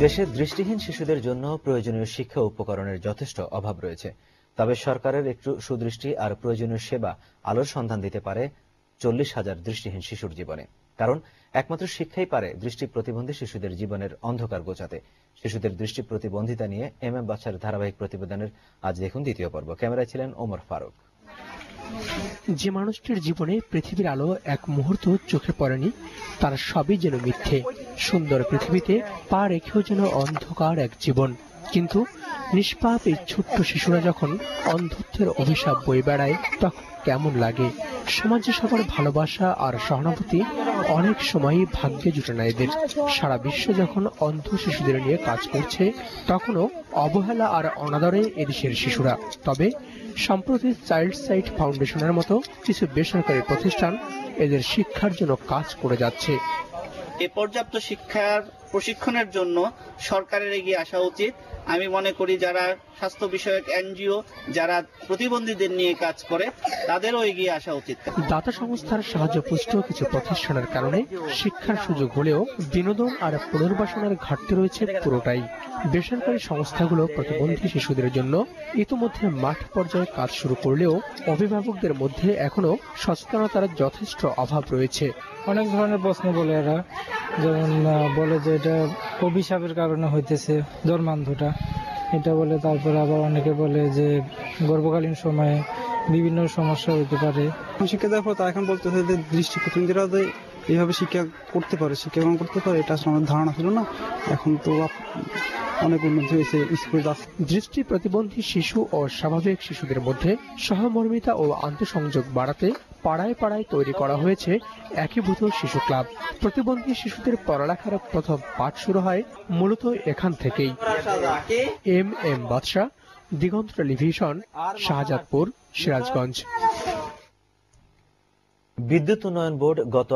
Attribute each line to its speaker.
Speaker 1: দেশে দৃষ্টিহীন শিশুদের জন্য প্রয়োজনীয় শিক্ষা উপকরণের যথেষ্ট অভাব রয়েছে। তবে সরকারের একটু সুদৃষ্টি আর প্রয়োজনীয় সেবা আলোর সন্ধান দিতে পারে 40,000 দৃষ্টিহীন শিশুর জীবনে। কারণ একমাত্র শিক্ষাই পারে দৃষ্টি প্রতিবন্ধী শিশুদের জীবনের অন্ধকার গোছাতে। শিশুদের দৃষ্টি প্রতিবন্ধিতা নিয়ে এম বাদশার ধারাবাহিক প্রতিবেদনের আজ দেখুন দ্বিতীয় পর্ব। ক্যামেরায় ছিলেন ওমর ফারুক।
Speaker 2: যে মানুষটির জীবনে পৃথিবীর আলো এক মুহূর্ত চোখে পড়েনি, তার সবই যেন মিথ্যে। সুন্দর পৃথিবীতে পা রেখেও যেন অন্ধকার এক জীবন। কিন্তু নিষ্পাপ এই ছোট্ট শিশুরা যখন অন্ধত্বের অভিশাপ বয়ে বেড়ায়, তখন কেমন লাগে? সমাজে সবার ভালোবাসা আর সহানুভূতি অনেক সময়ই ভাগ্যে জুটে না এদের। সারা বিশ্ব যখন অন্ধ শিশুদের নিয়ে কাজ করছে, তখনও অবহেলা আর অনাদরে এদেশের শিশুরা। তবে সম্প্রতি চাইল্ড সাইট ফাউন্ডেশনের মতো কিছু বেসরকারি প্রতিষ্ঠান এদের শিক্ষার জন্য কাজ করে যাচ্ছে।
Speaker 3: এই পর্যাপ্ত শিক্ষার প্রশিক্ষণের জন্য সরকারের এগিয়ে আসা উচিত। আমি মনে করি যারা স্বাস্থ্য বিষয়ক এনজিও, যারা প্রতিবন্ধীদের নিয়ে কাজ করে, তাদেরও এগিয়ে আসা উচিত।
Speaker 2: দাতা সংস্থার সাহায্যপুষ্ট কিছু প্রতিষ্ঠানের কারণে শিক্ষার সুযোগ হলেও বিনোদন আর পুনর্বাসনের ঘাটতি রয়েছে পুরোটাই। বেসরকারি সংস্থাগুলো প্রতিবন্ধী শিশুদের জন্য ইতিমধ্যে মাঠ পর্যায়ে কাজ শুরু করলেও অভিভাবকদের মধ্যে এখনো সচেতনতার যথেষ্ট অভাব রয়েছে।
Speaker 4: অনেক ধরনের প্রশ্ন বলে এরা, যেমন বলে যে এটা অভিশাপের কারণে হইতেছে জন্মান্ধটা, এটা বলে। তারপরে আবার অনেকে বলে যে গর্ভকালীন সময়ে বিভিন্ন সমস্যা হইতে পারে।
Speaker 5: শিক্ষা দেওয়ার পর তারা এখন বলতেছে যে দৃষ্টি প্রতিবন্ধীরা এইভাবে শিক্ষা করতে পারে, শিক্ষা গ্রহণ করতে পারে, এটা আসলে আমার ধারণা ছিল না। এখন তো অনেক উন্নতি হয়েছে, স্কুল যাচ্ছে।
Speaker 2: দৃষ্টি প্রতিবন্ধী শিশু ও স্বাভাবিক শিশুদের মধ্যে সহমর্মিতা ও আন্তঃসংযোগ বাড়াতে পাড়ায় পাড়ায় তৈরি করা হয়েছে একীভূত শিশু ক্লাব। প্রতিবন্ধী শিশুদের পড়ালেখার প্রথম পাঠ শুরু হয় মূলত এখান থেকেই। এম বাদশা, দিগন্ত টেলিভিশন, শাহজাদপুর, সিরাজগঞ্জ।
Speaker 1: বিদ্যুৎ উন্নয়ন বোর্ড গত